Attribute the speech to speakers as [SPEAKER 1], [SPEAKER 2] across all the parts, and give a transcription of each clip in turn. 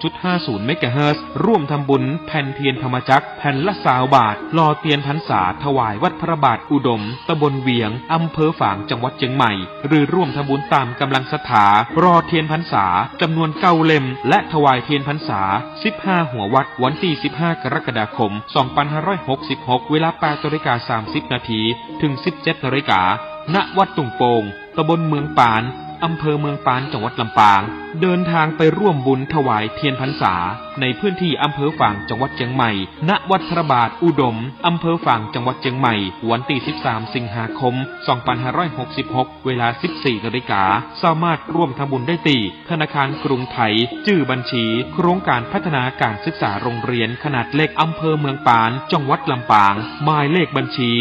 [SPEAKER 1] 96.50 เมกะเฮิรตซ์ร่วมทำบุญแผ่นเทียนธรรมจักรแผ่นละ20 บาทรอเทียนพรรษาถวายวัดพระบาทอุดมตำบลเวียงอำเภอฝางจังหวัดเชียงใหม่หรือร่วมทำบุญตามกำลังศรัทธารอเทียนพรรษาจำนวน9 เล่มและถวายเทียนพรรษา15หัววัดวันที่15กรกฎาคม2566เวลา 8:30 นถึง 17:00 นณวัดตุงโป่งตำบลเมืองปานอำเภอเมืองปานจังหวัดลำปางเดินทางไปร่วมบุญถวายเทียนพรรษาในพื้นที่อำเภอฝางจังหวัดเชียงใหม่ณวัดพระบาทอุดมอำเภอฝางจังหวัดเชียงใหม่วันที่13สิงหาคม2566เวลา 14:00 นสามารถร่วมทำบุญได้ที่ธนาคารกรุงไทยชื่อบัญชีโครงการพัฒนาการศึกษาโรงเรียนขนาดเล็กอำเภอเมืองปานจังหวัดลำปางหมายเลขบัญชี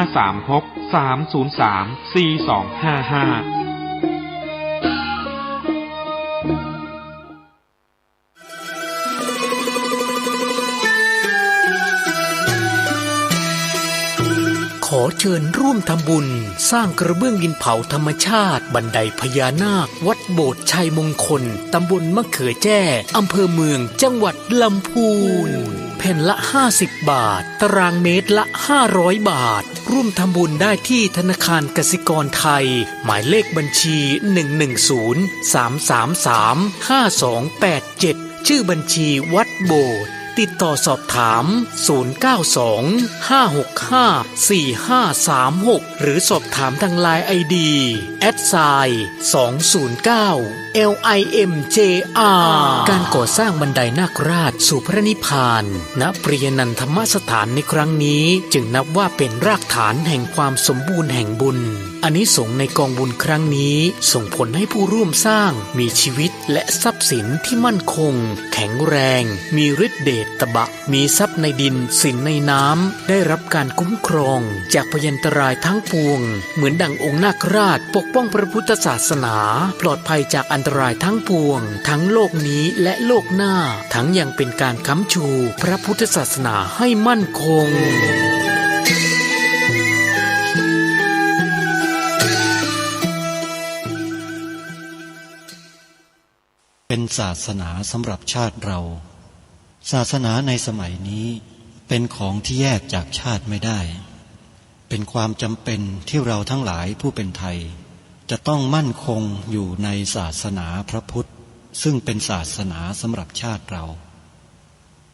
[SPEAKER 1] 536 303 4255
[SPEAKER 2] ขอเชิญร่วมทำบุญสร้างกระเบื้องดินเผาธรรมชาติบันไดพญานาควัดโบสถ์ชัยมงคลตำบลมะเขือแจ้อำเภอเมืองจังหวัดลำพูนแผ่นละ50 บาทตารางเมตรละ500 บาทร่วมทำบุญได้ที่ธนาคารกสิกรไทยหมายเลขบัญชี110-333-5287ชื่อบัญชีวัดโบสถ์ติดต่อสอบถาม092-565-4536หรือสอบถามทางไลน์ ID @209LIMJR การก่อสร้างบันไดนาคราชสู่พระนิพพานณปริยนันทธรรมสถานในครั้งนี้จึงนับว่าเป็นรากฐานแห่งความสมบูรณ์แห่งบุญอานิสงส์ในกองบุญครั้งนี้ส่งผลให้ผู้ร่วมสร้างมีชีวิตและทรัพย์สินที่มั่นคงแข็งแรงมีฤทธิ์เดชตบะมีทรัพย์ในดินสินในน้ำได้รับการคุ้มครองจากพยันตรายทั้งปวงเหมือนดั่งองค์นาคราชปกป้องพระพุทธศาสนาปลอดภัยจากอันตรายทั้งปวงทั้งโลกนี้และโลกหน้าทั้งยังเป็นการค้ำชูพระพุทธศาสนาให้มั่นคง
[SPEAKER 3] เป็นศาสนาสำหรับชาติเราศาสนาในสมัยนี้เป็นของที่แยกจากชาติไม่ได้เป็นความจำเป็นที่เราทั้งหลายผู้เป็นไทยจะต้องมั่นคงอยู่ในศาสนาพระพุทธซึ่งเป็นศาสนาสำหรับชาติเรา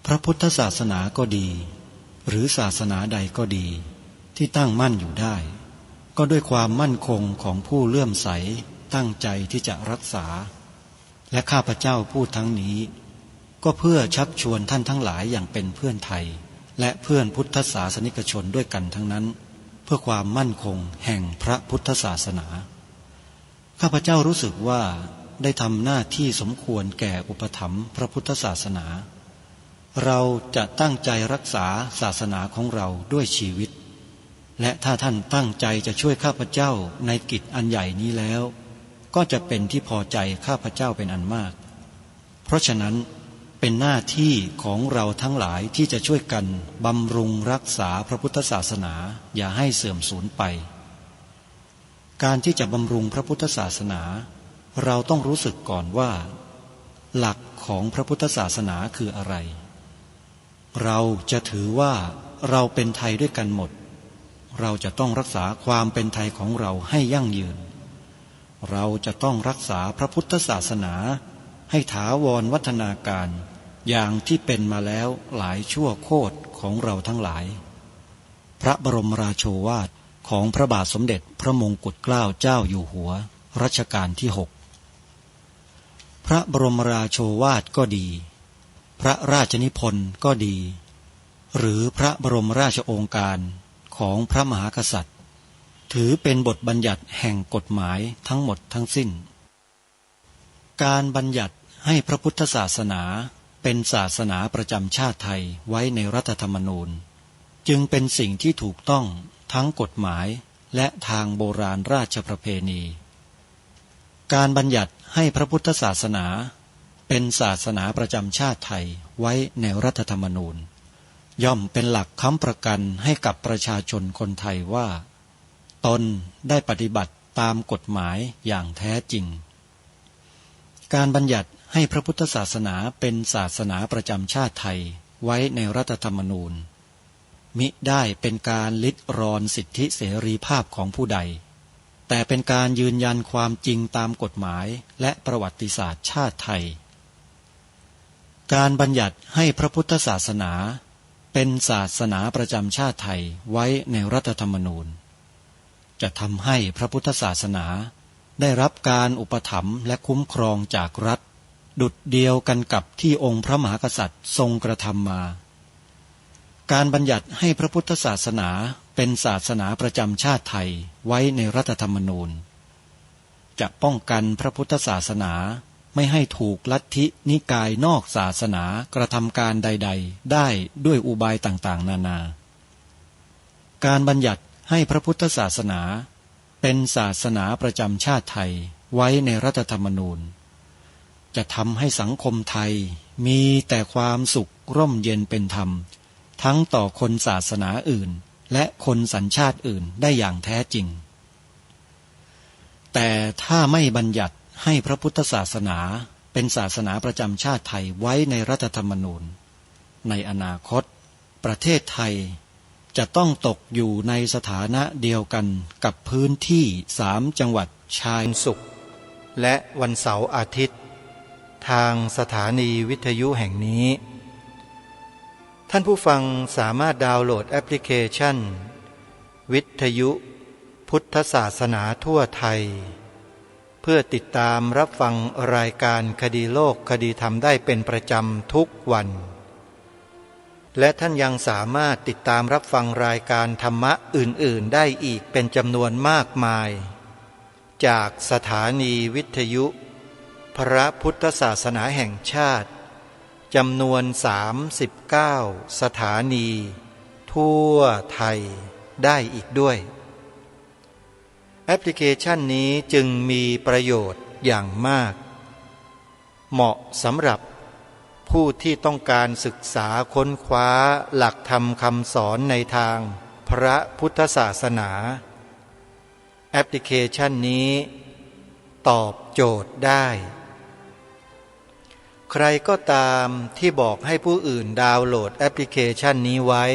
[SPEAKER 3] พระพุทธศาสนาก็ดีหรือศาสนาใดก็ดีที่ตั้งมั่นอยู่ได้ก็ด้วยความมั่นคงของผู้เลื่อมใสตั้งใจที่จะรักษาและข้าพเจ้าพูดทั้งนี้ก็เพื่อชักชวนท่านทั้งหลายอย่างเป็นเพื่อนไทยและเพื่อนพุทธศาสนิกชนด้วยกันทั้งนั้นเพื่อความมั่นคงแห่งพระพุทธศาสนาข้าพเจ้ารู้สึกว่าได้ทำหน้าที่สมควรแก่อุปถัมภ์พระพุทธศาสนาเราจะตั้งใจรักษาศาสนาของเราด้วยชีวิตและถ้าท่านตั้งใจจะช่วยข้าพเจ้าในกิจอันใหญ่นี้แล้วก็จะเป็นที่พอใจข้าพเจ้าเป็นอันมากเพราะฉะนั้นเป็นหน้าที่ของเราทั้งหลายที่จะช่วยกันบำรุงรักษาพระพุทธศาสนาอย่าให้เสื่อมสูญไปการที่จะบำรุงพระพุทธศาสนาเราต้องรู้สึกก่อนว่าหลักของพระพุทธศาสนาคืออะไรเราจะถือว่าเราเป็นไทยด้วยกันหมดเราจะต้องรักษาความเป็นไทยของเราให้ยั่งยืนเราจะต้องรักษาพระพุทธศาสนาให้ถาวรวัฒนาการอย่างที่เป็นมาแล้วหลายชั่วโคตรของเราทั้งหลายพระบรมราโชวาทของพระบาทสมเด็จพระมงกุฎเกล้าเจ้าอยู่หัวรัชกาลที่6พระบรมราโชวาทก็ดีพระราชนิพนธ์ก็ดีหรือพระบรมราชโองการของพระมหากษัตริย์ถือเป็นบทบัญญัติแห่งกฎหมายทั้งหมดทั้งสิ้นการบัญญัติให้พระพุทธศาสนาเป็นศาสนาประจำชาติไทยไว้ในรัฐธรรมนูญจึงเป็นสิ่งที่ถูกต้องทั้งกฎหมายและทางโบราณราชประเพณีการบัญญัติให้พระพุทธศาสนาเป็นศาสนาประจำชาติไทยไว้ในรัฐธรรมนูญย่อมเป็นหลักค้ำประกันให้กับประชาชนคนไทยว่าตนได้ปฏิบัติตามกฎหมายอย่างแท้จริงการบัญญัติ ให้พระพุทธศาสนาเป็นศาสนาประจำชาติไทยไว้ในรัฐธรรมนูญมิได้เป็นการลิดรอนสิทธิเสรีภาพของผู้ใดแต่เป็นการยืนยันความจริงตามกฎหมายและประวัติศาสตร์ชาติไทยการบัญญัติให้พระพุทธศาสนาเป็นศาสนาประจำชาติไทยไว้ในรัฐธรรมนูญจะทำให้พระพุทธศาสนาได้รับการอุปถัมภ์และคุ้มครองจากรัฐดุจเดียวกันกับที่องค์พระมหากษัตริย์ทรงกระทำมาการบัญญัติให้พระพุทธศาสนาเป็นศาสนาประจำชาติไทยไว้ในรัฐธรรมนูญจะป้องกันพระพุทธศาสนาไม่ให้ถูกลัทธินิกายนอกศาสนากระทำการใดๆได้ด้วยอุบายต่างๆนานาการบัญญัติให้พระพุทธศาสนาเป็นศาสนาประจำชาติไทยไว้ในรัฐธรรมนูญจะทำให้สังคมไทยมีแต่ความสุขร่มเย็นเป็นธรรมทั้งต่อคนศาสนาอื่นและคนสัญชาติอื่นได้อย่างแท้จริงแต่ถ้าไม่บัญญัติให้พระพุทธศาสนาเป็นศาสนาประจำชาติไทยไว้ในรัฐธรรมนูญในอนาคตประเทศไทยจะต้องตกอยู่ในสถานะเดียวกันกับพื้นที่3 จังหวัดชายศุกร์และวันเสาร์อาทิตย์ทางสถานีวิทยุแห่งนี้ท่านผู้ฟังสามารถดาวน์โหลดแอปพลิเคชันวิทยุพุทธศาสนาทั่วไทยเพื่อติดตามรับฟังรายการคดีโลกคดีธรรมได้เป็นประจำทุกวันและท่านยังสามารถติดตามรับฟังรายการธรรมะอื่นๆได้อีกเป็นจำนวนมากมายจากสถานีวิทยุพระพุทธศาสนาแห่งชาติจำนวน39 สถานีทั่วไทยได้อีกด้วยแอปพลิเคชันนี้จึงมีประโยชน์อย่างมากเหมาะสำหรับผู้ที่ต้องการศึกษาค้นคว้าหลักธรรมคำสอนในทางพระพุทธศาสนาแอปพลิเคชันนี้ตอบโจทย์ได้ใครก็ตามที่บอกให้ผู้อื่นดาวน์โหลดแอปพลิเคชันนี้ไว้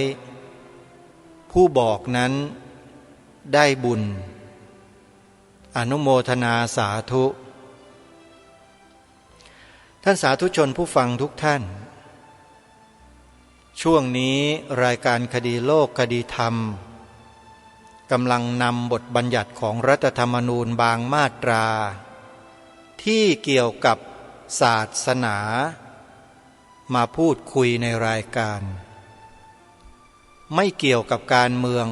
[SPEAKER 3] ผู้บอกนั้นได้บุญอนุโมทนาสาธุท่านสาธุชนผู้ฟังทุกท่านช่วงนี้รายการคดีโลกคดีธรรมกำลังนำบทบัญญัติของรัฐธรรมนูญบางมาตราที่เกี่ยวกับศาสนามาพูดคุยในรายการไม่เกี่ยวกับการเมือง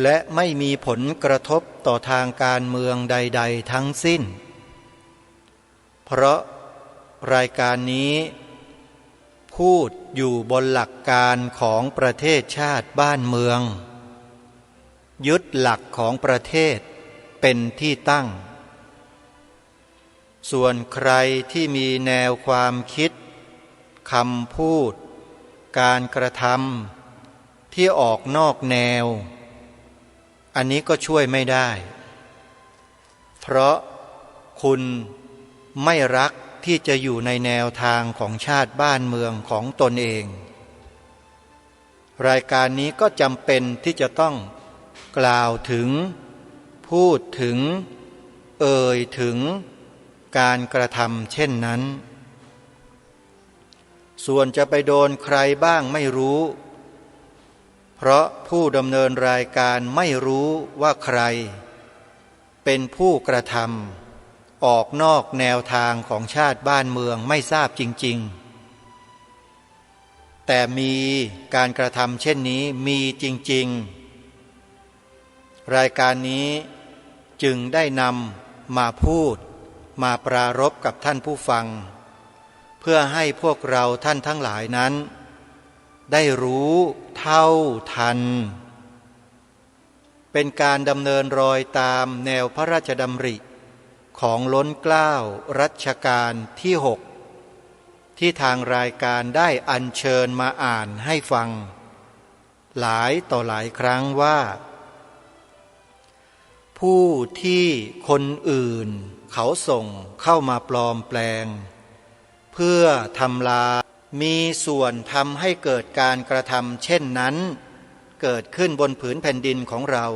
[SPEAKER 3] และไม่มีผลกระทบต่อทางการเมืองใดๆทั้งสิ้นเพราะรายการนี้พูดอยู่บนหลักการของประเทศชาติบ้านเมืองยึดหลักของประเทศเป็นที่ตั้งส่วนใครที่มีแนวความคิดคำพูดการกระทำที่ออกนอกแนวอันนี้ก็ช่วยไม่ได้เพราะคุณไม่รักที่จะอยู่ในแนวทางของชาติบ้านเมืองของตนเองรายการนี้ก็จำเป็นที่จะต้องกล่าวถึงพูดถึงเอ่ยถึงการกระทำเช่นนั้นส่วนจะไปโดนใครบ้างไม่รู้เพราะผู้ดำเนินรายการไม่รู้ว่าใครเป็นผู้กระทำออกนอกแนวทางของชาติบ้านเมืองไม่ทราบจริงๆแต่มีการกระทำเช่นนี้มีจริงๆรายการนี้จึงได้นำมาพูดมาปรารภกับท่านผู้ฟังเพื่อให้พวกเราท่านทั้งหลายนั้นได้รู้เท่าทันเป็นการดำเนินรอยตามแนวพระราชดำริของล้นเกล้ารัชกาลที่6ที่ทางรายการได้อัญเชิญมาอ่านให้ฟังหลายต่อหลายครั้งว่าผู้ที่คนอื่น เขาส่งเข้ามาปลอมแปลงเพื่อทำลายมีส่วนทำให้เกิดการกระทำเช่นนั้นเกิดขึ้นบนผืนแผ่นดินของเรา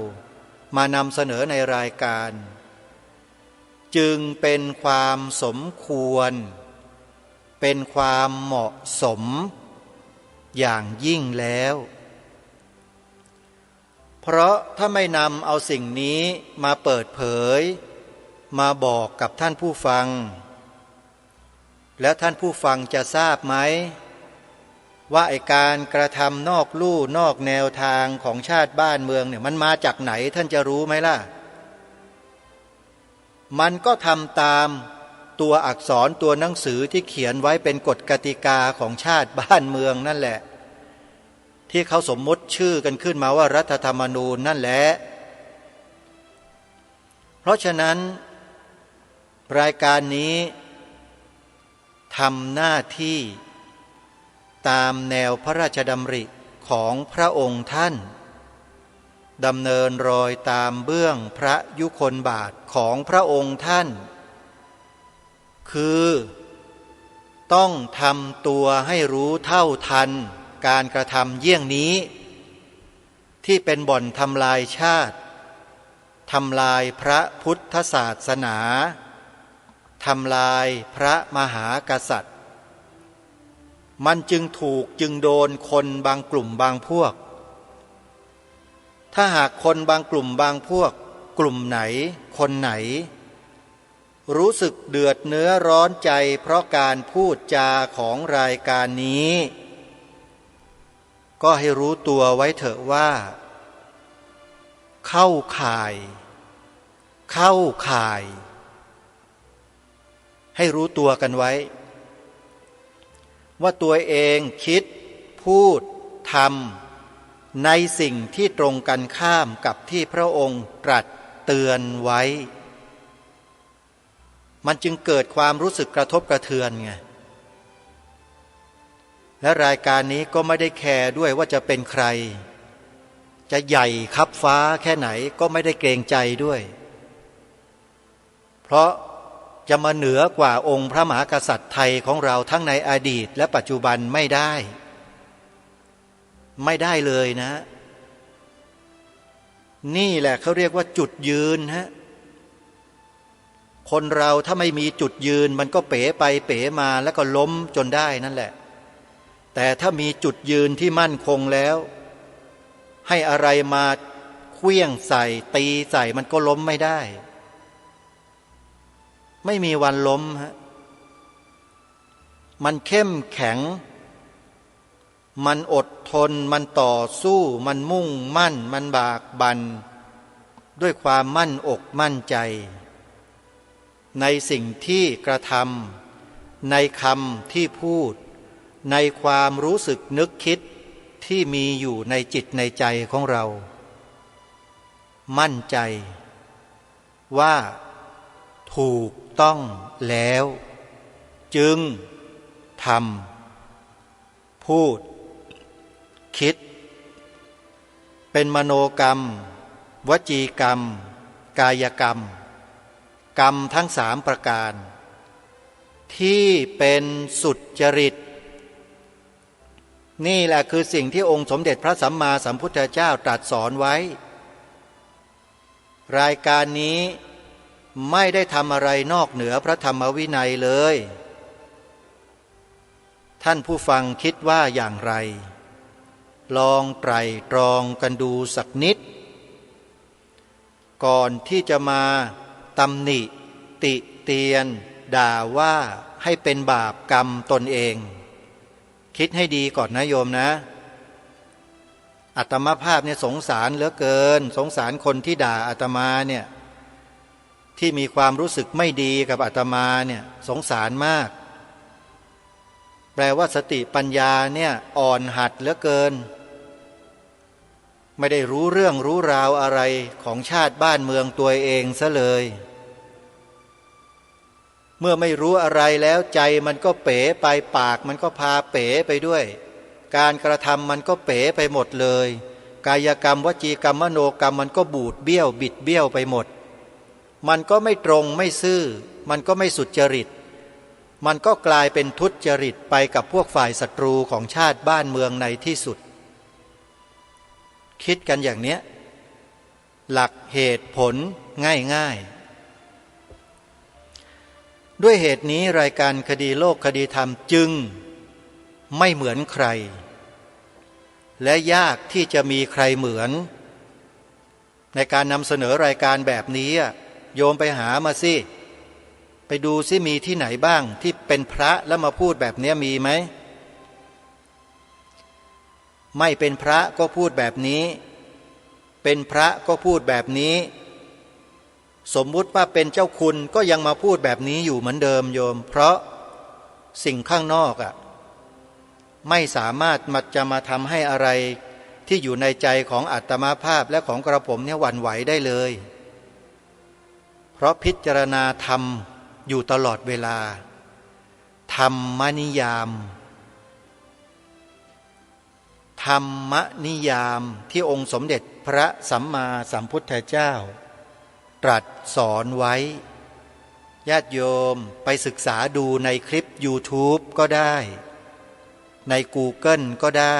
[SPEAKER 3] มานำเสนอในรายการจึงเป็นความสมควรเป็นความเหมาะสมอย่างยิ่งแล้วเพราะถ้าไม่นำเอาสิ่งนี้มาเปิดเผยมาบอกกับท่านผู้ฟังแล้วท่านผู้ฟังจะทราบไหมว่าไอ้การกระทำนอกลู่นอกแนวทางของชาติบ้านเมืองเนี่ยมันมาจากไหนท่านจะรู้ไหมล่ะมันก็ทำตามตัวอักษรตัวหนังสือที่เขียนไว้เป็นกฎกติกาของชาติบ้านเมืองนั่นแหละที่เขาสมมติชื่อกันขึ้นมาว่ารัฐธรรมนูญนั่นแหละเพราะฉะนั้นรายการนี้ทำหน้าที่ตามแนวพระราชดำริของพระองค์ท่านดำเนินรอยตามเบื้องพระยุคลบาทของพระองค์ท่านคือต้องทำตัวให้รู้เท่าทันการกระทำเยี่ยงนี้ที่เป็นบ่อนทำลายชาติทำลายพระพุทธศาสนาทำลายพระมหากษัตริย์มันจึงโดนคนบางกลุ่มบางพวกถ้าหากคนบางกลุ่มบางพวกกลุ่มไหนคนไหนรู้สึกเดือดเนื้อร้อนใจเพราะการพูดจาของรายการนี้ก็ให้รู้ตัวไว้เถอะว่าเข้าข่ายให้รู้ตัวกันไว้ว่าตัวเองคิดพูดทำในสิ่งที่ตรงกันข้ามกับที่พระองค์ตรัสเตือนไว้มันจึงเกิดความรู้สึกกระทบกระเทือนไงและรายการนี้ก็ไม่ได้แคร์ด้วยว่าจะเป็นใครจะใหญ่คับฟ้าแค่ไหนก็ไม่ได้เกรงใจด้วยเพราะจะมาเหนือกว่าองค์พระมหากษัตริย์ไทยของเราทั้งในอดีตและปัจจุบันไม่ได้เลยนะนี่แหละเขาเรียกว่าจุดยืนฮะคนเราถ้าไม่มีจุดยืนมันก็เป๋ไปเป๋มาแล้วก็ล้มจนได้นั่นแหละแต่ถ้ามีจุดยืนที่มั่นคงแล้วให้อะไรมาเคลื่องใส่ตีใส่มันก็ล้มไม่ได้ไม่มีวันล้มฮะมันเข้มแข็งมันอดทนมันต่อสู้มันมุ่งมั่นมันบากบั่นด้วยความมั่นอกมั่นใจในสิ่งที่กระทำในคำที่พูดในความรู้สึกนึกคิดที่มีอยู่ในจิตในใจของเรามั่นใจว่าถูกต้องแล้วจึงทำพูดคิดเป็นมโนกรรมวจีกรรมกายกรรมกรรมทั้ง3ประการที่เป็นสุจริตนี่แหละคือสิ่งที่องค์สมเด็จพระสัมมาสัมพุทธเจ้าตรัสสอนไว้รายการนี้ไม่ได้ทำอะไรนอกเหนือพระธรรมวินัยเลยท่านผู้ฟังคิดว่าอย่างไรลองไตร่ตรองกันดูสักนิดก่อนที่จะมาตำหนิติเตียนด่าว่าให้เป็นบาปกรรมตนเองคิดให้ดีก่อนนะโยมนะอาตมาภาพเนี่ยสงสารเหลือเกินสงสารคนที่ด่าอาตมาเนี่ยที่มีความรู้สึกไม่ดีกับอาตมาเนี่ยสงสารมากแปลว่าสติปัญญาเนี่ยอ่อนหัดเหลือเกินไม่ได้รู้เรื่องรู้ราวอะไรของชาติบ้านเมืองตัวเองซะเลยเมื่อไม่รู้อะไรแล้วใจมันก็เป๋ไปปากมันก็พาเป๋ไปด้วยการกระทำมันก็เป๋ไปหมดเลยกายกรรมวจีกรรมมโนกรรมมันก็บูดเบี้ยวบิดเบี้ยวไปหมด มันก็ไม่ตรงไม่ซื่อมันก็ไม่สุจริตมันก็กลายเป็นทุจริตไปกับพวกฝ่ายศัตรูของชาติบ้านเมืองในที่สุดคิดกันอย่างเนี้ยหลักเหตุผลง่ายๆด้วยเหตุนี้รายการคดีโลกคดีธรรมจึงไม่เหมือนใครและยากที่จะมีใครเหมือนในการนำเสนอรายการแบบนี้โยมไปหามาสิไปดูสิมีที่ไหนบ้างที่เป็นพระแล้วมาพูดแบบนี้มีไหมไม่เป็นพระก็พูดแบบนี้เป็นพระก็พูดแบบนี้สมมุติว่าเป็นเจ้าคุณก็ยังมาพูดแบบนี้อยู่เหมือนเดิมโยมเพราะสิ่งข้างนอกไม่สามารถจะมาทำให้อะไรที่อยู่ในใจของอาตมาภาพและของกระผมเนี่ยหวั่นไหวได้เลยเพราะพิจารณาธรรมอยู่ตลอดเวลาธรรมนิยามธรรมนิยามที่องค์สมเด็จพระสัมมาสัมพุทธเจ้าตรัสสอนไว้ญาติโยมไปศึกษาดูในคลิป YouTube ก็ได้ใน Google ก็ได้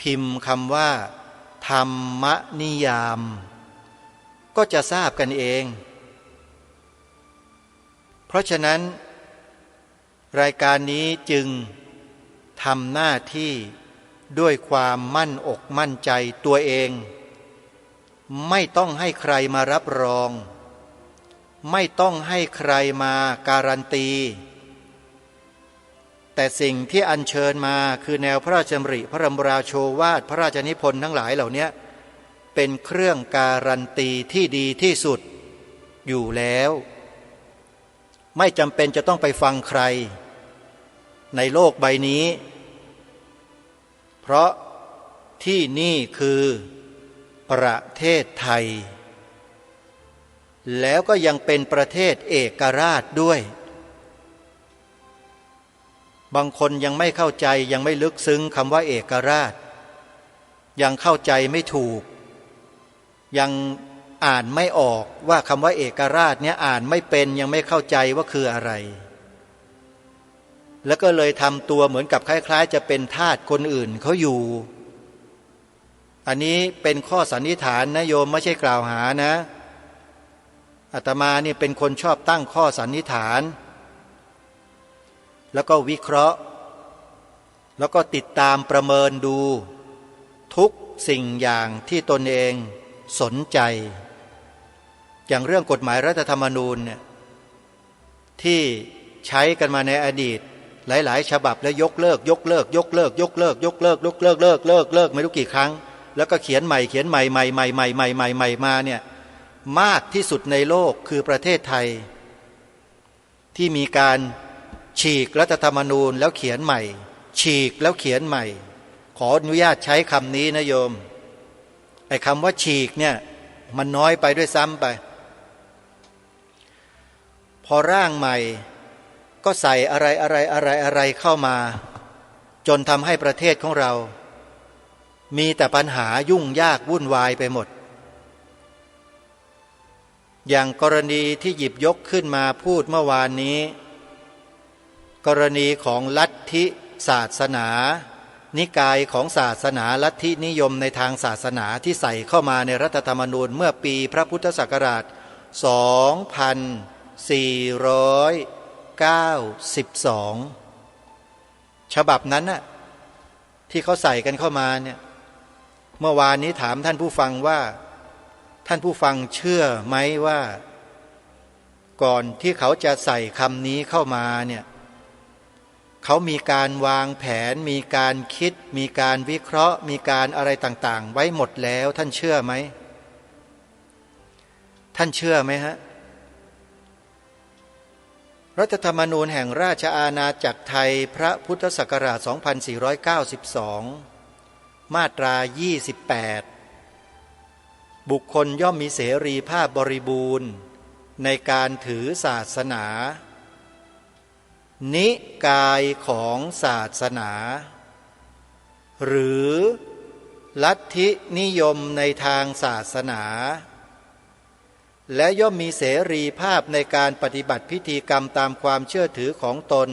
[SPEAKER 3] พิมพ์คำว่าธรรมนิยามก็จะทราบกันเองเพราะฉะนั้นรายการนี้จึงทำหน้าที่ด้วยความมั่นอกมั่นใจตัวเองไม่ต้องให้ใครมารับรองไม่ต้องให้ใครมาการันตีแต่สิ่งที่อัญเชิญมาคือแนวพระราชดำริพระบรมราโชวาทพระราชนิพนธ์ทั้งหลายเหล่านี้เป็นเครื่องการันตีที่ดีที่สุดอยู่แล้วไม่จำเป็นจะต้องไปฟังใครในโลกใบนี้เพราะที่นี่คือประเทศไทยแล้วก็ยังเป็นประเทศเอกราชด้วยบางคนยังไม่เข้าใจยังไม่ลึกซึ้งคำว่าเอกราชยังเข้าใจไม่ถูกยังอ่านไม่ออกว่าคำว่าเอกราชเนี่ยอ่านไม่เป็นยังไม่เข้าใจว่าคืออะไรแล้วก็เลยทำตัวเหมือนกับคล้ายๆจะเป็นทาสคนอื่นเขาอยู่อันนี้เป็นข้อสันนิษฐานนะโยมไม่ใช่กล่าวหานะอาตมานี่เป็นคนชอบตั้งข้อสันนิษฐานแล้วก็วิเคราะห์แล้วก็ติดตามประเมินดูทุกสิ่งอย่างที่ตนเองสนใจอย่างเรื่องกฎหมายรัฐธรรมนูญเนี่ยที่ใช้กันมาในอดีตหลายๆฉบับแล้วยกเลิกไม่รู้กี่ครั้งแล้วก็เขียนใหม่มาเนี่ยมากที่สุดในโลกคือประเทศไทยที่มีการฉีกรัฐธรรมนูญแล้วเขียนใหม่ฉีกแล้วเขียนใหม่ขออนุญาตใช้คำนี้นะโยมไอ้คำว่าฉีกเนี่ยมันน้อยไปด้วยซ้ำไปพอร่างใหม่ก็ใส่อะไรเข้ามาจนทำให้ประเทศของเรามีแต่ปัญหายุ่งยากวุ่นวายไปหมดอย่างกรณีที่หยิบยกขึ้นมาพูดเมื่อวานนี้กรณีของลัทธิศาสนานิกายของศาสนาลัทธินิยมในทางศาสนาที่ใส่เข้ามาในรัฐธรรมนูญเมื่อปีพระพุทธศักราช 2492 ฉบับนั้นน่ะที่เขาใส่กันเข้ามาเนี่ยเมื่อวานนี้ถามท่านผู้ฟังว่าท่านผู้ฟังเชื่อไหมว่าก่อนที่เขาจะใส่คำนี้เข้ามาเนี่ยเขามีการวางแผนมีการคิดมีการวิเคราะห์มีการอะไรต่างๆไว้หมดแล้วท่านเชื่อไหมท่านเชื่อไหมฮะรัฐธรรมนูญแห่งราชอาณาจักรไทยพระพุทธศักราช 2492 มาตรา 28 บุคคลย่อมมีเสรีภาพบริบูรณ์ในการถือศาสนานิกายของศาสนาหรือลัทธินิยมในทางศาสนา
[SPEAKER 4] และย่อมมีเสรีภาพในการปฏิบัติพิธีกรรมตามความเชื่อถือของตน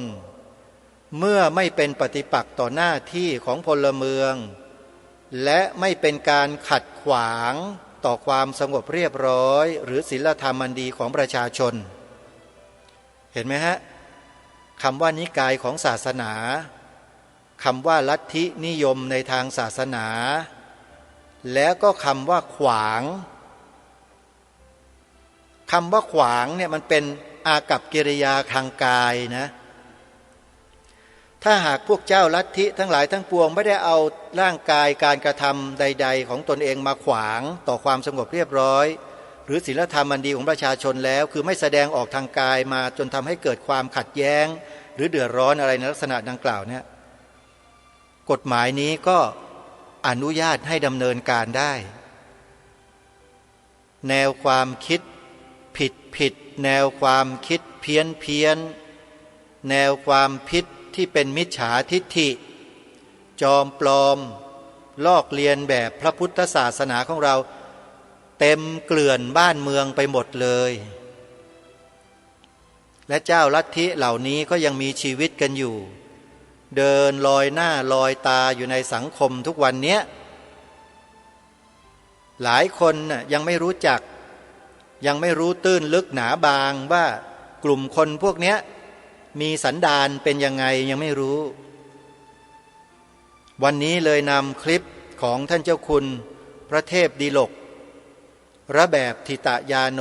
[SPEAKER 4] เมื่อไม่เป็นปฏิปักษ์ต่อหน้าที่ของพลเมืองและไม่เป็นการขัดขวางต่อความสงบเรียบร้อยหรือศีลธรรมอันดีของประชาชนเห็นไหมฮะคำว่านิกายของศาสนาคำว่าลัทธินิยมในทางศาสนาแล้วก็คำว่าขวางคำว่าขวางเนี่ยมันเป็นอากัปกิริยาทางกายนะถ้าหากพวกเจ้าลัทธิทั้งหลายทั้งปวงไม่ได้เอาร่างกายการกระทำใดๆของตนเองมาขวางต่อความสงบเรียบร้อยหรือศีลธรรมอันดีของประชาชนแล้วคือไม่แสดงออกทางกายมาจนทำให้เกิดความขัดแย้งหรือเดือดร้อนอะไรในลักษณะดังกล่าวเนี่ยกฎหมายนี้ก็อนุญาตให้ดำเนินการได้แนวความคิดผิดแนวความคิดเพี้ยนแนวความผิดที่เป็นมิจฉาทิฏฐิจอมปลอมลอกเลียนแบบพระพุทธศาสนาของเราเต็มเกลื่อนบ้านเมืองไปหมดเลยและเจ้าลัทธิเหล่านี้ก็ยังมีชีวิตกันอยู่เดินลอยหน้าลอยตาอยู่ในสังคมทุกวันนี้หลายคนยังไม่รู้จักยังไม่รู้ตื้นลึกหนาบางว่ากลุ่มคนพวกนี้มีสันดานเป็นยังไงยังไม่รู้วันนี้เลยนำคลิปของท่านเจ้าคุณพระเทพดิลกระแบบทิตยาโน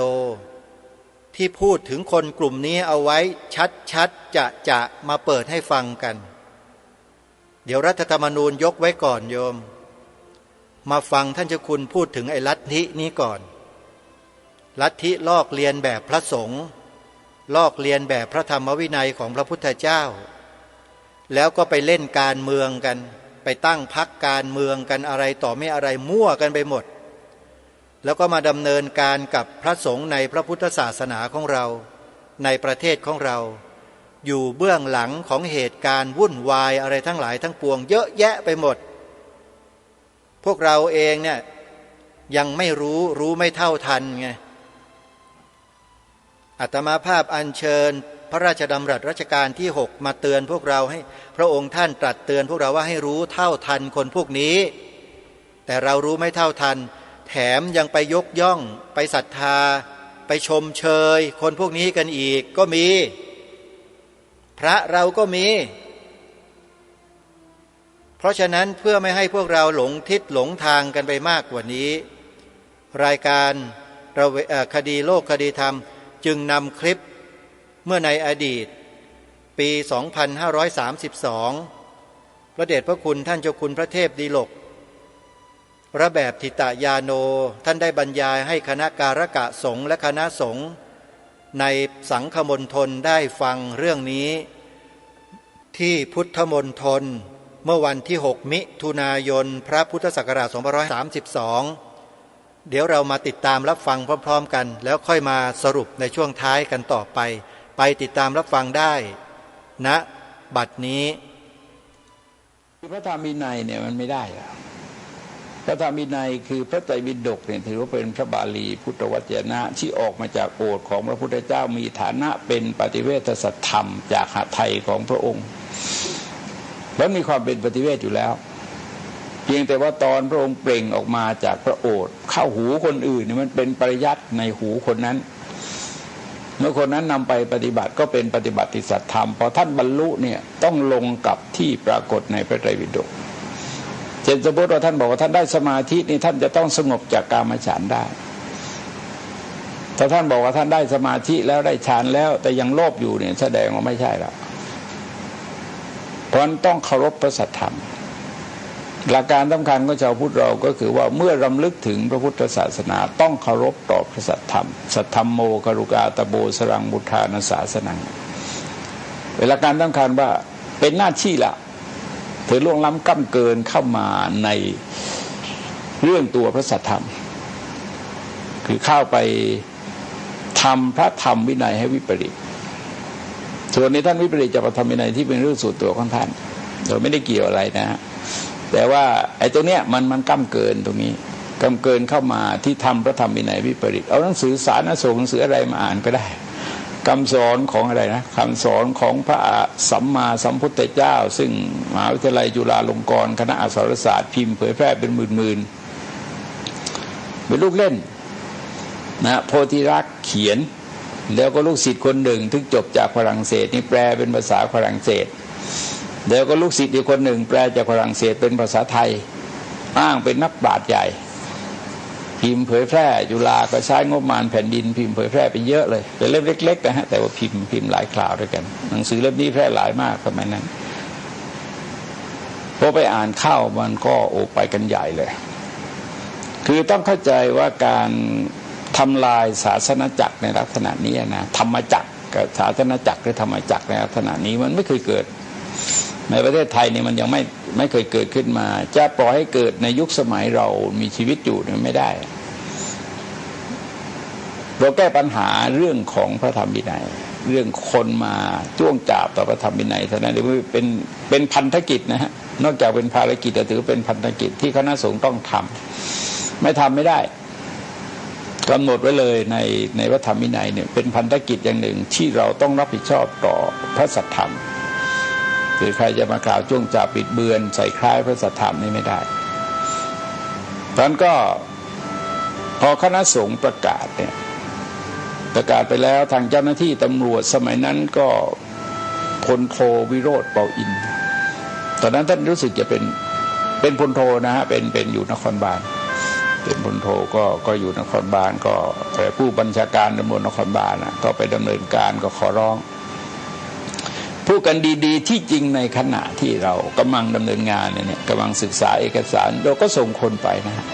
[SPEAKER 4] ที่พูดถึงคนกลุ่มนี้เอาไว้ชัดจะมาเปิดให้ฟังกันเดี๋ยวรัฐธรรมนูญยกไว้ก่อนโยมมาฟังท่านเจ้าคุณพูดถึงไอ้ลัทธินี้ก่อนลัทธิลอกเลียนแบบพระสงฆ์ลอกเลียนแบบพระธรรมวินัยของพระพุทธเจ้าแล้วก็ไปเล่นการเมืองกันไปตั้งพรรคการเมืองกันอะไรต่อไม่อะไรมั่วกันไปหมดแล้วก็มาดำเนินการกับพระสงฆ์ในพระพุทธศาสนาของเราในประเทศของเราอยู่เบื้องหลังของเหตุการณ์วุ่นวายอะไรทั้งหลายทั้งปวงเยอะแยะไปหมดพวกเราเองเนี่ยยังไม่รู้ไม่เท่าทันไงอาตมาภาพอัญเชิญพระราชดำรัสรัชกาลที่6มาเตือนพวกเราให้พระองค์ท่านตรัสเตือนพวกเราว่าให้รู้เท่าทันคนพวกนี้แต่เรารู้ไม่เท่าทันแถมยังไปยกย่องไปศรัทธาไปชมเชยคนพวกนี้กันอีกก็มีพระเราก็มีเพราะฉะนั้นเพื่อไม่ให้พวกเราหลงทิศหลงทางกันไปมากกว่านี้รายการคดีโลกคดีธรรมจึงนำคลิปเมื่อในอดีตปี 2532 พระเดชพระคุณท่านเจ้าคุณพระเทพดิลกระแบบทิตยาโนท่านได้บรรยายให้คณะการกะสงฆ์และคณะสงฆ์ในสังฆมณฑลได้ฟังเรื่องนี้ที่พุทธมณฑลเมื่อวันที่ 6 มิถุนายนพระพุทธศักราช 2532เดี๋ยวเรามาติดตามรับฟังพร้อมๆกันแล้วค่อยมาสรุปในช่วงท้ายกันต่อไปติดตามรับฟังได้ณบัดนี้
[SPEAKER 5] พระธรรมวินัยเนี่ยมันไม่ได้พระธรรมวินัยคือพระไตรปิฎกเนี่ยถือว่าเป็นพระบาลีพุทธวจนะที่ออกมาจากโอษฐ์ของพระพุทธเจ้ามีฐานะเป็นปฏิเวทสัตธรรมจากหทัยของพระองค์แล้วมีความเป็นปฏิเวทอยู่แล้วเพียงแต่ว่าตอนพระองค์เปล่งออกมาจากพระโอษฐ์เข้าหูคนอื่นเนี่ยมันเป็นปริยัติในหูคนนั้นเมื่อคนนั้นนำไปปฏิบัติก็เป็นปฏิบัติสัตธรรมพอท่านบรรลุเนี่ยต้องลงกับที่ปรากฏในพระไตรปิฎกเช่นสมมติว่าท่านบอกว่าท่านได้สมาธินี่ท่านจะต้องสงบจากกามฉันท์ได้ถ้าท่านบอกว่าท่านได้สมาธิแล้วได้ฌานแล้วแต่ยังโลภอยู่เนี่ยแสดงว่าไม่ใช่แล้วเพราะต้องเคารพพระสัทธรรมหลักการสำคัญของชาวพุทธเราก็คือว่าเมื่อรำลึกถึงพระพุทธศาสนาต้องเคารพต่อพระสัทธรรมสัทธัมโมกรุกาตโบสรังบุทธานาสาสนังเวลาการสำคัญว่าเป็นหน้าที่ละถือล่วงล้ำก้ำเกินเข้ามาในเรื่องตัวพระสัทธรรมคือเข้าไปทำพระธรรมวินัยให้วิปริตส่วนนี้ท่านวิปริตจากพระธรรมวินัยที่เป็นเรื่องส่วนตัวของท่านโดยไม่ได้เกี่ยวอะไรนะฮะแต่ว่าไอ้ตรงเนี้ยมันก้ำเกินตรงนี้ กำเกินเข้ามาที่ทำพระธรรมวินัยวิปริตเอาหนังสือสารสงฆ์หนังสืออะไรมาอ่านก็ได้คำสอนของอะไรนะคำสอนของพระสัมมาสัมพุทธเจ้าซึ่งมหาวิทยาลัยจุฬาลงกรณ์คณะอักษรศาสตร์พิมพ์เผยแพร่เป็นหมื่นๆเป็นลูกเล่นนะโพธิรักษ์เขียนแล้วก็ลูกศิษย์คนหนึ่งที่จบจากฝรั่งเศสนี่แปลเป็นภาษาฝรั่งเศสแล้วก็ลูกศิษย์อีกคนหนึ่งแปลจากฝรั่งเศสเป็นภาษาไทยอ้างเป็นนักปราชญ์ใหญ่พิมพ์เผยแพร่จุฬาก็ใช้งบประมาณแผ่นดินพิมพ์เผยแพร่ไปเยอะเลยเป็นเล่มเล็กๆนะฮะแต่ว่าพิมพ์หลายคราวด้วยกันหนังสือเล่มนี้แพร่หลายมากสมัยนั้นพอไปอ่านเข้ามันก็โอ้ไปกันใหญ่เลยคือต้องเข้าใจว่าการทำลายศาสนจักรในลักษณะนี้นะธรรมจักรกับศาสนจักรหรือธรรมจักรในลักษณะนี้มันไม่เคยเกิดในประเทศไทยนี่มันยังไม่เคยเกิดขึ้นมาจะปล่อยให้เกิดในยุคสมัยเรามีชีวิตอยู่เนี่ยไม่ได้เราแก้ปัญหาเรื่องของพระธรรมวินัยเรื่องคนมาจ้วงจาบต่อพระธรรมวินัยเท่านั้นเรียกว่าเป็นพันธกิจนะฮะนอกจากเป็นภารกิจแต่ถือเป็นพันธกิจที่คณะสงฆ์ต้องทำไม่ทำไม่ได้กำหนดไว้เลยในพระธรรมวินัยเนี่ยเป็นพันธกิจอย่างหนึ่งที่เราต้องรับผิดชอบต่อพระสัทธรรมคือใครจะมากล่าวจ้วงจับปิดเบือนใส่คล้ายพระสัทธรรมนี่ไม่ได้ตอนก็พอคณะสงฆ์ประกาศเนี่ยประกาศไปแล้วทางเจ้าหน้าที่ตำรวจสมัยนั้นก็พลโทวิโรธเปาอินตอนนั้นท่านรู้สึกจะเป็นพลโทนะฮะเป็นอยู่นครบาลเป็นพลโทก็อยู่นครบาลก็ผู้บัญชาการตำรวจนครบาลนะก็ไปดำเนินการก็ขอร้องพูดกันดีๆที่จริงในขณะที่เรากำลังดำเนินงานเนี่ยกำลังศึกษาเอกสารเราก็ส่งคนไปนะฮะ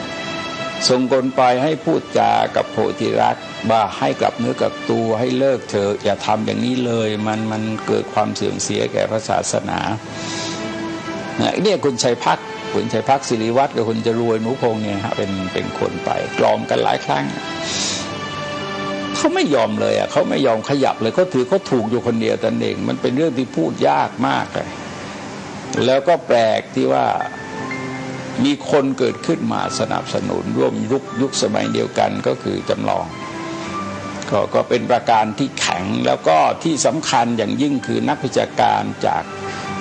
[SPEAKER 5] ส่งคนไปให้พูดจากับโพธิรักษ์ว่าให้กลับเนื้อกลับตัวให้เลิกเถอะอย่าทำอย่างนี้เลยมันเกิดความเสื่อมเสียแก่พระศาสนาเนี่ยคุณชัยพักศิริวัฒน์กับคุณจรวยหนูพงษ์เนี่ยฮะเป็นคนไปกลอมกันหลายครั้งเขาไม่ยอมเลยอ่ะเขาไม่ยอมขยับเลยเขาถือเขาถูกอยู่คนเดียวตนเองมันเป็นเรื่องที่พูดยากมากเลยแล้วก็แปลกที่ว่ามีคนเกิดขึ้นมาสนับสนุนร่วมยุคสมัยเดียวกันก็คือจำลองก็เป็นประการที่แข็งแล้วก็ที่สำคัญอย่างยิ่งคือนักวิชาการจาก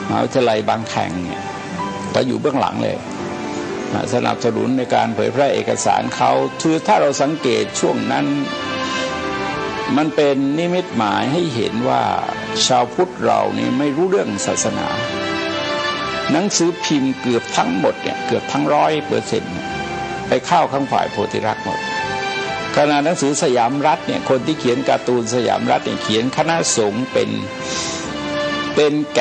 [SPEAKER 5] มหาวิทยาลัยบางแห่งเนี่ยก็อยู่เบื้องหลังเลยสนับสนุนในการเผยแพร่เอกสารเขาคือถ้าเราสังเกตช่วงนั้นมันเป็นนิมิตหมายให้เห็นว่าชาวพุทธเรานี่ไม่รู้เรื่องศาสนาหนังสือพิมพ์เกือบทั้งหมดเนี่ยเกือบทั้ง100%ไปเข้าข้างฝ่ายโพธิรักษ์หมดขณะหนังสือสยามรัฐเนี่ยคนที่เขียนการ์ตูนสยามรัฐเนี่ยเขียนคณะสงฆ์เป็นแ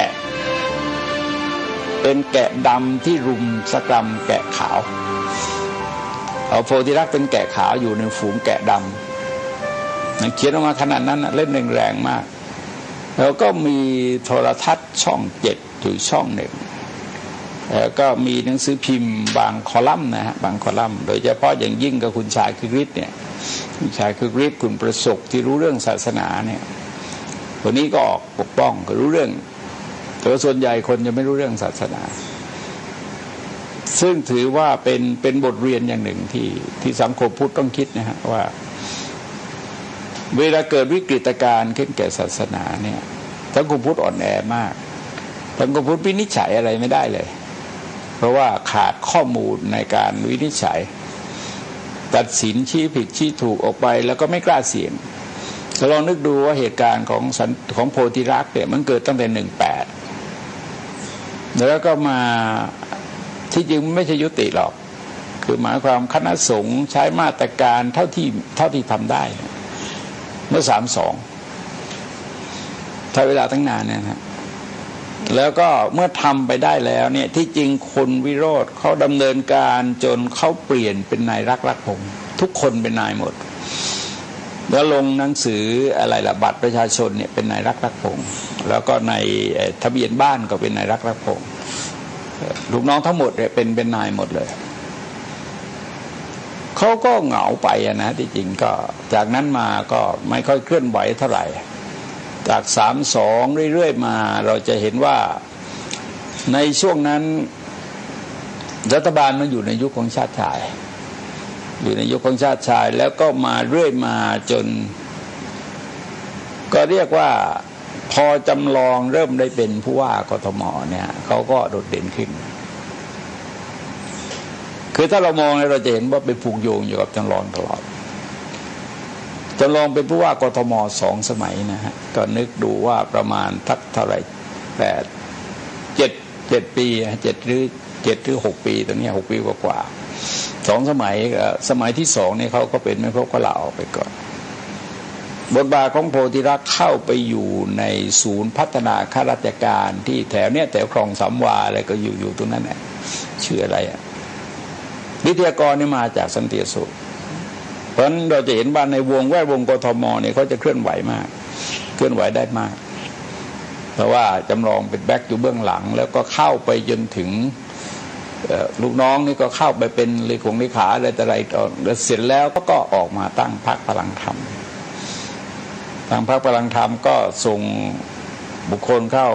[SPEAKER 5] กะดำที่รุมสกรัมแกะขาวเอาโพธิรักษ์เป็นแกะขาวอยู่ในฝูงแกะดำเขียนออกมาขนาดนั้นเล่นแรงมากแล้วก็มีโทรทัศน์ช่อง7อยู่ช่องหนึ่งแล้วก็มีหนังสือพิมพ์บางคอลัมน์นะฮะบางคอลัมน์โดยเฉพาะอย่างยิ่งกับคุณชายคึกฤทธิ์เนี่ยคุณชายคึกฤทธิ์คุณประสบที่รู้เรื่องศาสนาเนี่ยคนนี้ก็ออกปกป้องก็รู้เรื่องแต่ส่วนใหญ่คนจะไม่รู้เรื่องศาสนาซึ่งถือว่าเป็นบทเรียนอย่างหนึ่งที่สังคมพุทธต้องคิดนะฮะว่าเวลาเกิดวิกฤตการณ์ขึ้นแก่ศาสนาเนี่ยสังคมพุทธอ่อนแอมากสังคมพุทธวินิจฉัยอะไรไม่ได้เลยเพราะว่าขาดข้อมูลในการวินิจฉัยตัดสินชี้ผิดชี้ถูกออกไปแล้วก็ไม่กล้าเสี่ยงลองนึกดูว่าเหตุการณ์ของโพธิรักษ์เนี่ยมันเกิดตั้งแต่18แล้วก็มาที่จริงไม่ใช่ยุติหรอกคือหมายความคณะสงฆ์ใช้มาตรการเท่าที่ทำได้เมื่อ32ใช้เวลาตั้งนานเนี่ยนะแล้วก็เมื่อทำไปได้แล้วเนี่ยที่จริงคนวิโรธเขาดำเนินการจนเขาเปลี่ยนเป็นนายรักพงศ์ทุกคนเป็นนายหมดแล้วลงหนังสืออะไรล่ะบัตรประชาชนเนี่ยเป็นนายรักพงศ์แล้วก็ในทะเบียนบ้านก็เป็นนายรักพงศ์ลูกน้องทั้งหมดเนี่ยเป็นนายหมดเลยเขาก็เหงาไปนะที่จริงก็จากนั้นมาก็ไม่ค่อยเคลื่อนไหวเท่าไหร่จาก32เรื่อยๆมาเราจะเห็นว่าในช่วงนั้นรัฐบาลมันอยู่ในยุคของชาติชาย อยู่ในยุคของชาติชายแล้วก็มาเรื่อยมาจนก็เรียกว่าพอจำลองเริ่มได้เป็นผู้ว่ากทมเนี่ยเขาก็โดดเด่นขึ้นคือถ้าเรามองเราจะเห็นว่าไปผูกโยงอยู่กับจำลองตลอดจำลองเป็นผู้ว่ากทม2 สมัยนะฮะก็นึกดูว่าประมาณทักเท่าไหร่7 ปี7 หรือ 6 ปีตอนนี้6 ปีกว่า2 สมัยสมัยที่2เนี่ยเขาก็เป็นไม่ครบก็ลาออกไปก่อนบทบาทของโพธิรักษ์เข้าไปอยู่ในศูนย์พัฒนาข้าราชการที่แถวเนี้ยแถวคลองสามวาอะไรก็อยู่ตรงนั้นแหละชื่ออะไรวิทยากรนี่มาจากสันติสุขเพราะฉะนั้นเราจะเห็นว่าในแวดวงกทมเนี่ยเขาจะเคลื่อนไหวมากเคลื่อนไหวได้มากเพราะว่าจำลองเป็นแบ็คอยู่เบื้องหลังแล้วก็เข้าไปจนถึงลูกน้องนี่ก็เข้าไปเป็นเลขาอะไรแต่ไรเสร็จแล้วก็ออกมาตั้งพรรคพลังธรรมทางพรรคพลังธรรมก็ส่งบุคคลเข้า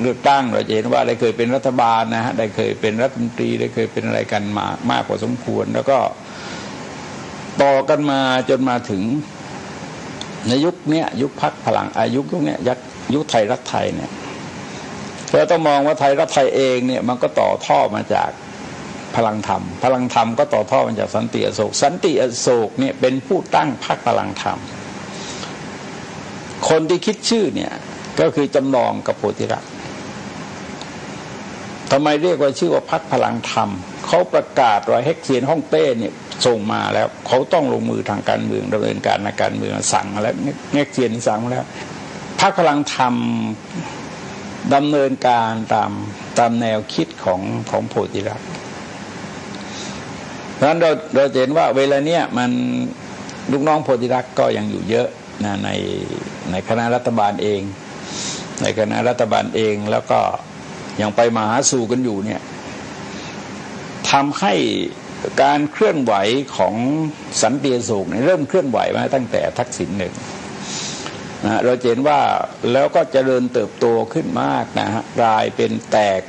[SPEAKER 5] เลือกตั้งเราจะเห็นว่าได้เคยเป็นรัฐบาลนะฮะได้เคยเป็นรัฐมนตรีได้เคยเป็นอะไรกันมากกว่าสมควรแล้วก็ต่อกันมาจนมาถึงในยุคนี้ยุคพรรคพลังยุคนี้ยุคไทยรักไทยเนี่ยเราต้องมองว่าไทยรักไทยเองเนี่ยมันก็ต่อท่อมาจากพลังธรรมพลังธรรมก็ต่อท่อมาจากสันติอโศกสันติอโศกเนี่ยเป็นผู้ตั้งพรรคพลังธรรมคนที่คิดชื่อเนี่ยก็คือจำลองกับโพธิรักษ์ทำไมเรียกว่าชื่อว่าพรรคพลังธรรมเขาประกาศว่าเฮกเซียนฮ่องเต้เนี่ยส่งมาแล้วเขาต้องลงมือทางการเมืองดำเนินการในการเมืองสั่งมาแล้วเฮกเซียนสั่งมาแล้วพรรคพลังธรรมดำเนินการตามแนวคิดของโพธิรักษ์เพราะฉะนั้นเราเห็นว่าเวลาเนี้ยมันลูกน้องโพธิรักษ์ก็ยังอยู่เยอะนะในคณะรัฐบาลเองแล้วก็ยังไปมาหาสู่กันอยู่เนี่ยทำให้การเคลื่อนไหวของสันติอโศกเริ่มเคลื่อนไหวมาตั้งแต่ทักษิณ1นะเราเห็นว่าแล้วก็เจริญเติบโตขึ้นมากนะฮะกลายเป็นแตก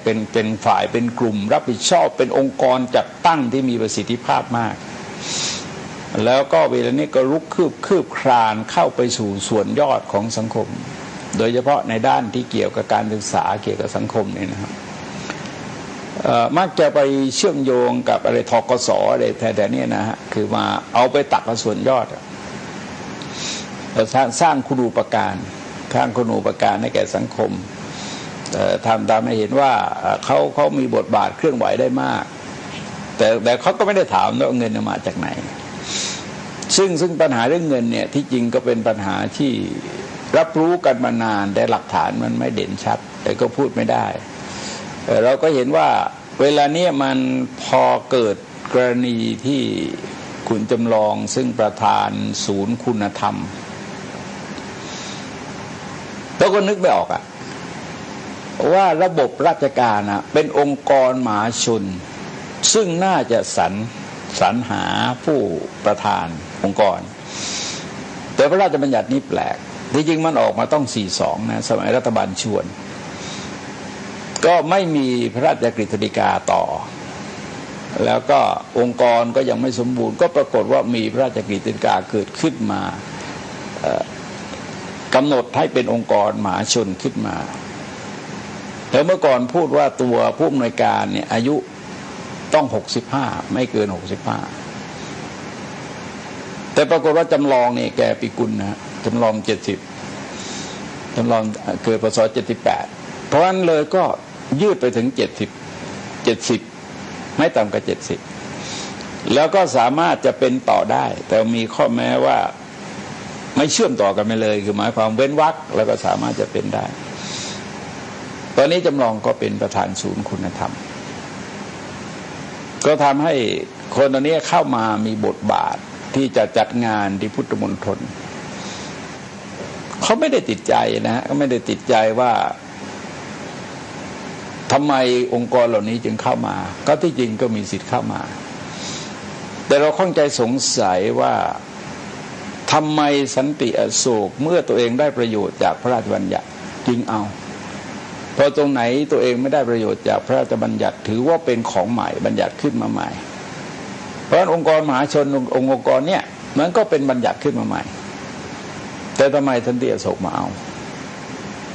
[SPEAKER 5] เป็นฝ่ายเป็นกลุ่มรับผิดชอบเป็นองค์กรจัดตั้งที่มีประสิทธิภาพมากแล้วก็เวลานี้ก็ลุกคืบคลานเข้าไปสู่ส่วนยอดของสังคมโดยเฉพาะในด้านที่เกี่ยวกับการศึกษาเกี่ยวกับสังคมเนี่ยนะครับมักจะไปเชื่อมโยงกับอะไรธกสอะไรแต่เนี่ยนะฮะคือมาเอาไปตักกับส่วนยอดสร้างคุณูปการให้แก่สังคมทำให้เห็นว่าเขามีบทบาทเคลื่อนไหวได้มากแต่เขาก็ไม่ได้ถามว่าเงินมาจากไหนซึ่งปัญหาเรื่องเงินเนี่ยที่จริงก็เป็นปัญหาที่รับรู้กันมานานแต่หลักฐานมันไม่เด่นชัดแต่ก็พูดไม่ได้เราก็เห็นว่าเวลานี้มันพอเกิดกรณีที่คุณจำลองซึ่งประธานศูนย์คุณธรรมเราก็นึกไม่ออกว่าระบบราชการเป็นองค์กรมหาชนซึ่งน่าจะสรรหาผู้ประธานองค์กรแต่พระราชบัญญัตินี้แปลกที่จริงมันออกมาต้อง42นะสมัยรัฐบาลชวนก็ไม่มีพระราชกฤษฎีกาต่อแล้วก็องค์กรก็ยังไม่สมบูรณ์ก็ปรากฏว่ามีพระราชกฤษฎีกาเกิดขึ้นมากำหนดให้เป็นองค์กรมหาชนขึ้นมาแล้วเมื่อก่อนพูดว่าตัวผู้อำนวยการเนี่ยอายุต้อง65ไม่เกิน65แต่ปรากฏว่าจำลองเนี่ยแกปีกุลนะจำลอง70จำลองเกิดพศ78เพราะฉะนั้นเลยก็ยืดไปถึง70ไม่ต่ำกว่า70แล้วก็สามารถจะเป็นต่อได้แต่มีข้อแม้ว่าไม่เชื่อมต่อกันไปเลยคือหมายความเว้นวรรคแล้วก็สามารถจะเป็นได้ตอนนี้จำลองก็เป็นประธานศูนย์คุณธรรมก็ทำให้คนตอนนี้เข้ามามีบทบาทที่จะจัดงานที่พุทธมณฑลเขาไม่ได้ติดใจนะฮะก็ไม่ได้ติดใจว่าทำไมองค์กรเหล่านี้จึงเข้ามาก็ที่จริงก็มีสิทธิ์เข้ามาแต่เราข้องใจสงสัยว่าทำไมสันติอโศกเมื่อตัวเองได้ประโยชน์จากพระราชบัญญัติจึงเอาพอตรงไหนตัวเองไม่ได้ประโยชน์จากพระราชบัญญัติถือว่าเป็นของใหม่บัญญัติขึ้นมาใหม่ เพราะองค์กรมหาชนองค์กรเนี่ยมันก็เป็นบัญญัติขึ้นมาใหม่แต่ทำไมท่านเตี้ยโศกมาเอา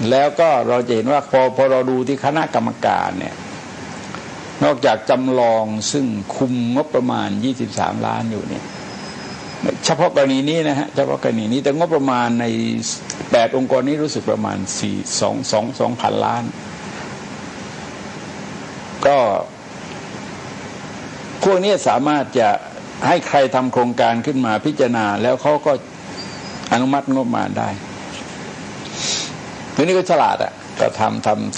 [SPEAKER 5] แล้วก็เราจะเห็นว่าพอเราดูที่คณะกรรมการเนี่ยนอกจากจำลองซึ่งคุมงบประมาณ23 ล้านอยู่เนี่ยเฉพาะกรณีนี้นะฮะเฉพาะกรณีนี้แต่งบประมาณใน8องค์กรนี้รู้สึกประมาณ2,000 ล้านก็พวกนี้สามารถจะให้ใครทำโครงการขึ้นมาพิจารณาแล้วเขาก็อนุมัติงบประมาณได้ทีนี้ก็ฉลาดอ่ะก็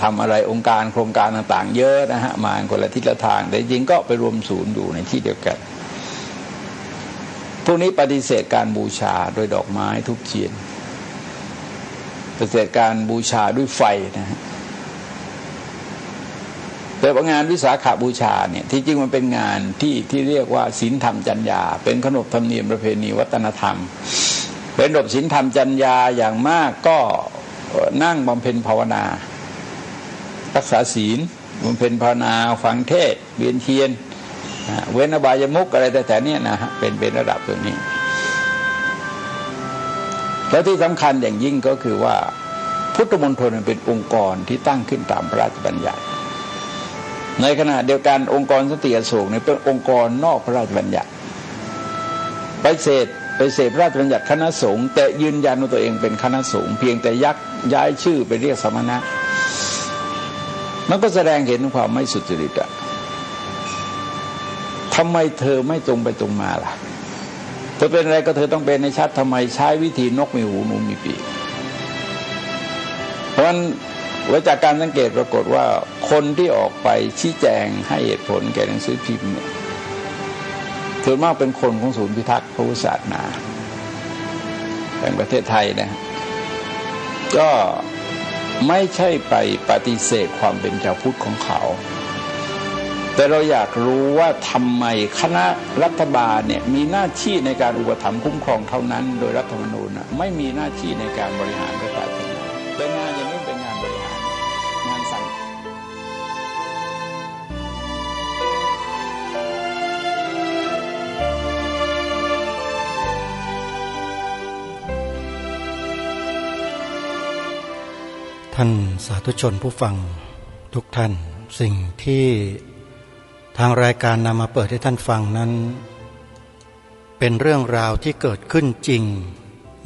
[SPEAKER 5] ทำอะไรองค์การโครงการต่างๆเยอะนะฮะมาคนละทิศละทางแต่จริงก็ไปรวมศูนย์อยู่ในที่เดียวกันพวกนี้ปฏิเสธการบูชาโดยดอกไม้ทุกเทียนปฏิเสธการบูชาด้วยไฟนะฮะแต่งานวิสาขบูชาเนี่ยที่จริงมันเป็นงานที่เรียกว่าศีลธรรมจรรยาเป็นขนบธรรมเนียมประเพณีวัฒนธรรมเป็นระบบศีลธรรมจรรยาอย่างมากก็นั่งบำเพ็ญภาวนารักษาศีลบำเพ็ญภาวนาฟังเทศน์เวียนเทียนเว้นอบายมุขอะไรแต่เนี่ยนะฮะเป็นระดับตัวนี้แล้วที่สำคัญอย่างยิ่งก็คือว่าพุทธมณฑลเป็นองค์กรที่ตั้งขึ้นตามพระราชบัญญัติในขณะเดียวกันองค์กรสันติอโศกเนี่ยเป็นองค์กรนอกพระราชบัญญัติไปเสพพระราชบัญญัติคณะสงฆ์แต่ยืนยันว่าตัวเองเป็นคณะสงฆ์เพียงแต่ย้ายชื่อไปเรียกสมณะมันก็แสดงเห็นความไม่สุจริตอะทำไมเธอไม่ตรงไปตรงมาล่ะเธอเป็นอะไรก็เธอต้องเป็นในชัดทำไมใช้วิธีนกมีหูหนูมีปีกเพราะฉะนั้นจากการสังเกตปรากฏว่าคนที่ออกไปชี้แจงให้เหตุผลแก่หนังสือพิมพ์เนี่ยส่วนมากเป็นคนของศูนย์พิทักษ์พระพุทธศาสนาแห่งประเทศไทยนะก็ไม่ใช่ไปปฏิเสธความเป็นชาวพุทธของเขาแต่เราอยากรู้ว่าทำไมคณะรัฐบาลเนี่ยมีหน้าที่ในการอุปถัมภ์คุ้มครองเท่านั้นโดยรัฐธรรมนูญนะไม่มีหน้าที่ในการบริหารประเทศแต่งานอย่างนี้เป็นงานบริหารงานสั่ง
[SPEAKER 3] ท่านสาธุชนผู้ฟังทุกท่านสิ่งที่ทางรายการนำมาเปิดให้ท่านฟังนั้นเป็นเรื่องราวที่เกิดขึ้นจริง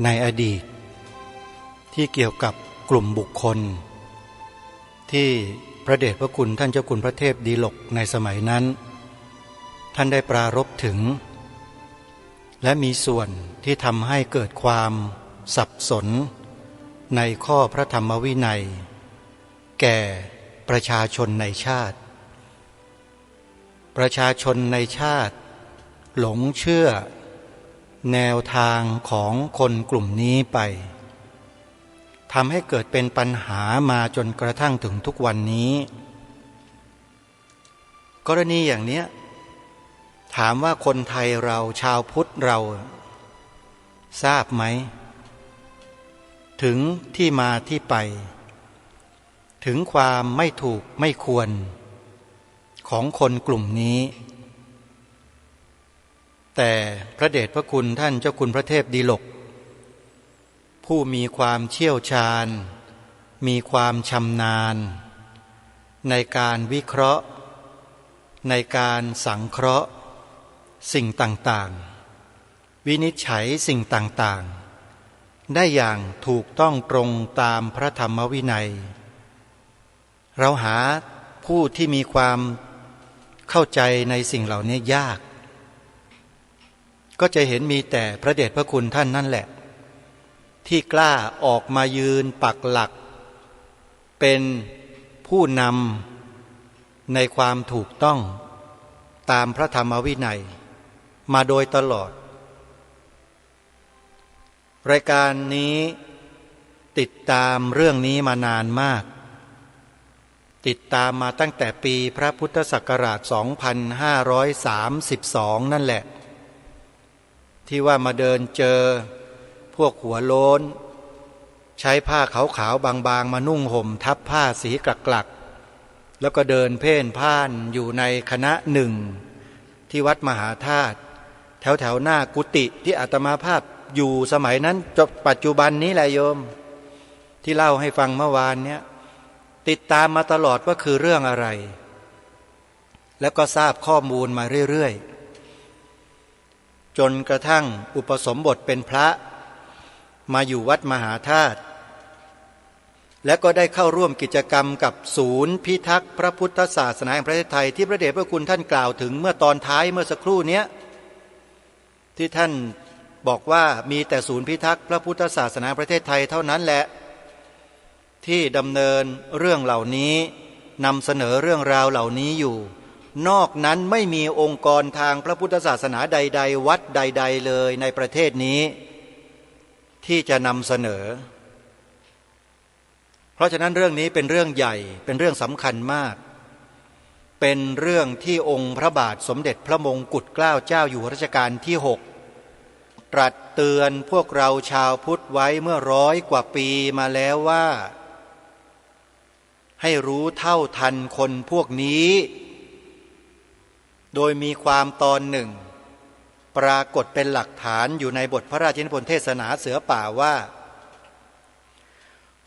[SPEAKER 3] ในอดีตที่เกี่ยวกับกลุ่มบุคคลที่พระเดชพระคุณท่านเจ้าคุณพระเทพดีลกในสมัยนั้นท่านได้ปรารภถึงและมีส่วนที่ทำให้เกิดความสับสนในข้อพระธรรมวินัยแก่ประชาชนในชาติประชาชนในชาติหลงเชื่อแนวทางของคนกลุ่มนี้ไปทำให้เกิดเป็นปัญหามาจนกระทั่งถึงทุกวันนี้กรณีอย่างเนี้ยถามว่าคนไทยเราชาวพุทธเราทราบไหมถึงที่มาที่ไปถึงความไม่ถูกไม่ควรของคนกลุ่มนี้แต่พระเดชพระคุณท่านเจ้าคุณพระเทพดีลกผู้มีความเชี่ยวชาญมีความชำนาญในการวิเคราะห์ในการสังเคราะห์สิ่งต่างๆวินิจฉัยสิ่งต่างๆได้อย่างถูกต้องตรงตามพระธรรมวินัยเราหาผู้ที่มีความเข้าใจในสิ่งเหล่านี้ยากก็จะเห็นมีแต่พระเดชพระคุณท่านนั่นแหละที่กล้าออกมายืนปักหลักเป็นผู้นำในความถูกต้องตามพระธรรมวินัยมาโดยตลอดรายการนี้ติดตามเรื่องนี้มานานมากติดตามมาตั้งแต่ปีพระพุทธศักราช 2532 นั่นแหละที่ว่ามาเดินเจอพวกหัวโล้นใช้ผ้าขาวๆบางๆมานุ่งห่มทับผ้าสีกลักๆแล้วก็เดินเพ่นพ่านอยู่ในคณะหนึ่ง
[SPEAKER 4] ที่วัดมหาธาตุแถวหน้ากุฏิที่อาตมาภาพอยู่สมัยนั้นจนปัจจุบันนี้แหละโยมที่เล่าให้ฟังเมื่อวานเนี้ยติดตามมาตลอดว่าคือเรื่องอะไรแล้วก็ทราบข้อมูลมาเรื่อยๆจนกระทั่งอุปสมบทเป็นพระมาอยู่วัดมหาธาตุและก็ได้เข้าร่วมกิจกรรมกับศูนย์พิทักษ์พระพุทธศาสนาแห่งประเทศไทยที่พระเดชพระคุณท่านกล่าวถึงเมื่อตอนท้ายเมื่อสักครู่เนี้ยที่ท่านบอกว่ามีแต่ศูนย์พิทักษ์พระพุทธศาสนาประเทศไทยเท่านั้นแหละที่ดำเนินเรื่องเหล่านี้นำเสนอเรื่องราวเหล่านี้อยู่นอกนั้นไม่มีองค์กรทางพระพุทธศาสนาใดๆวัดใดๆเลยในประเทศนี้ที่จะนำเสนอเพราะฉะนั้นเรื่องนี้เป็นเรื่องใหญ่เป็นเรื่องสำคัญมากเป็นเรื่องที่องค์พระบาทสมเด็จพระมงกุฎเกล้าเจ้าอยู่หัวรัชกาลที่6ตรัสเตือนพวกเราชาวพุทธไว้เมื่อ100 กว่าปีมาแล้วว่าให้รู้เท่าทันคนพวกนี้โดยมีความตอนหนึ่งปรากฏเป็นหลักฐานอยู่ในบทพระราชนิพนธ์เทศนาเสือป่าว่า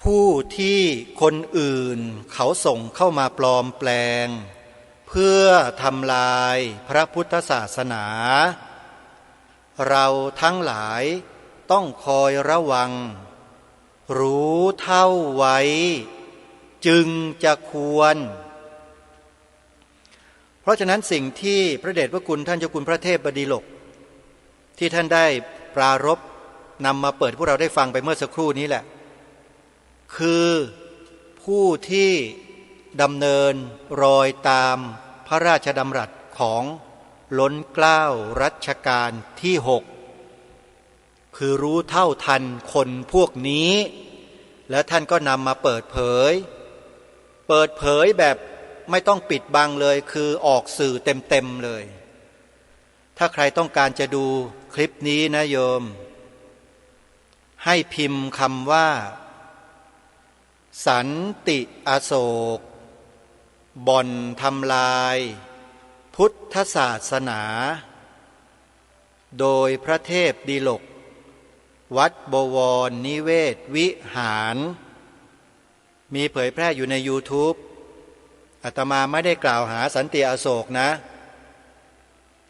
[SPEAKER 4] ผู้ที่คนอื่นเขาส่งเข้ามาปลอมแปลงเพื่อทำลายพระพุทธศาสนาเราทั้งหลายต้องคอยระวังรู้เท่าไว้จึงจะควรเพราะฉะนั้นสิ่งที่พระเดชพระคุณท่านเจ้าคุณพระเทพบดีลกที่ท่านได้ปรารภนำมาเปิดพวกเราได้ฟังไปเมื่อสักครู่นี้แหละคือผู้ที่ดำเนินรอยตามพระราชดำรัสของล้นเกล้ารัชกาลที่6คือรู้เท่าทันคนพวกนี้และท่านก็นำมาเปิดเผยแบบไม่ต้องปิดบังเลยคือออกสื่อเต็มๆเลยถ้าใครต้องการจะดูคลิปนี้นะโยมให้พิมพ์คำว่าสันติอโศกบ่อนทำลายพุทธศาสนาโดยพระเทพดิลกวัดบวรนิเวศวิหารมีเผยแพร่อยู่ใน YouTube อาตมาไม่ได้กล่าวหาสันติอโศกนะ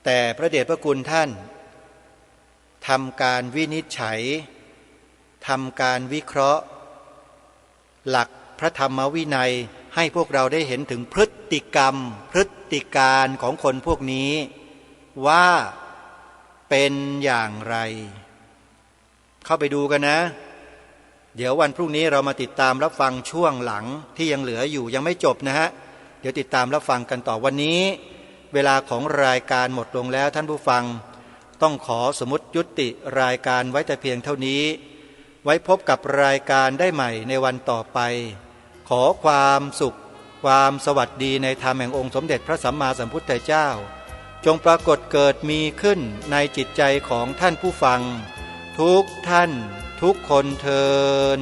[SPEAKER 4] แต่พระเดชพระคุณท่านทำการวินิจฉัยทำการวิเคราะห์หลักพระธรรมวินัยให้พวกเราได้เห็นถึงพฤติกรรมพฤติการของคนพวกนี้ว่าเป็นอย่างไรเข้าไปดูกันนะเดี๋ยววันพรุ่งนี้เรามาติดตามรับฟังช่วงหลังที่ยังเหลืออยู่ยังไม่จบนะฮะเดี๋ยวติดตามรับฟังกันต่อวันนี้เวลาของรายการหมดลงแล้วท่านผู้ฟังต้องขอสมมุติยุติรายการไว้แต่เพียงเท่านี้ไว้พบกับรายการได้ใหม่ในวันต่อไปขอความสุขความสวัสดีในธรรมแห่งองค์สมเด็จพระสัมมาสัมพุทธเจ้าจงปรากฏเกิดมีขึ้นในจิตใจของท่านผู้ฟังทุกท่านทุกคนเทอญ